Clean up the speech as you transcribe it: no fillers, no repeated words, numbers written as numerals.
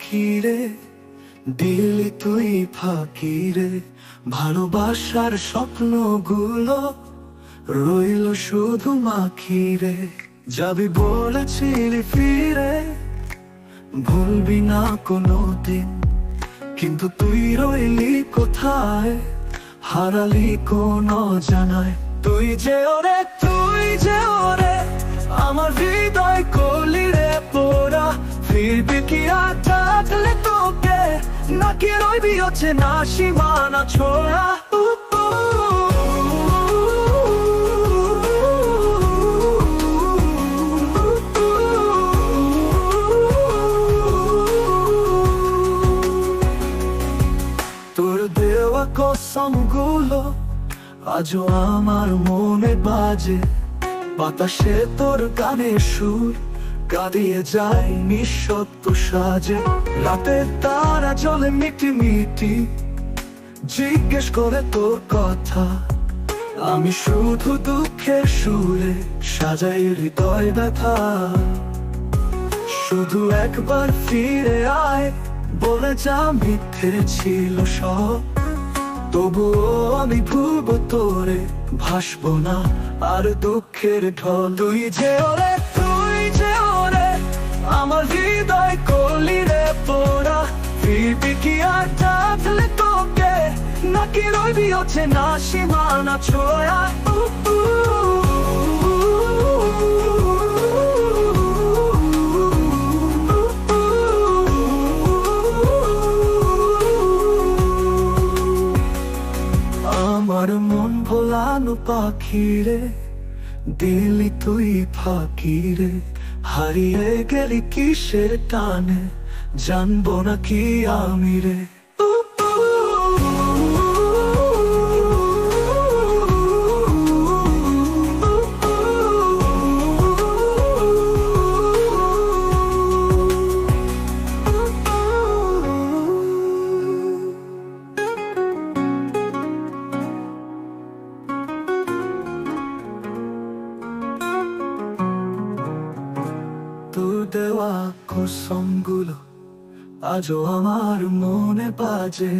পাখি রে, দিলি তুই ফাঁকি রে। ভালোবাসার স্বপ্নগুলো রইল শুধু মাখি রে। যাবি বলেছিলি ফিরে, ভুলবি না কোনোদিন, কিন্তু তুই রইলি কোথায়, হারালি কোন জানায়। তুই যে ওরে, তুই যে ওরে, আমার হৃদয় কলি রে পোড়া। ফিরবি কি আর থাকলে তোকে, নাকি রইবি হচ্ছে না সীমানা ছোড়া। তোর দেওয়া কসমগুলো আজও আমার মনে বাজে। বাতাসে তোর গানের সুর কাঁদিয়ে যায় নিঃশব্দ সাজে। রাতে তারা জলে মিটি মিটি জিজ্ঞেস করে তোর কথা। আমি শুধু দুঃখের সুরে সাজাই হৃদয় ব্যথা। শুধু একবার ফিরে আয়, বলে যা মিথ্যে ছিল সব। তবুও আমি ভুলবো তোরে, ভাসবো না আর দুঃখের ঢল। তুই যে ওরে, তুই যে ওরে, আমার হৃদয় কলি রে পোড়া। ফিরবি কি আর থাকলে তোকে, নাকি রইবি হচ্ছে না সীমানা ছোঁয়া। আমার মন ভোলানো পাখি রে, দিলি তুই ফাঁকি রে। হারিয়ে গেলি কিসের টানে, জানবো না কি আমি রে। তোর দেওয়া কসমগুলো আজও আমার মনে বাজে।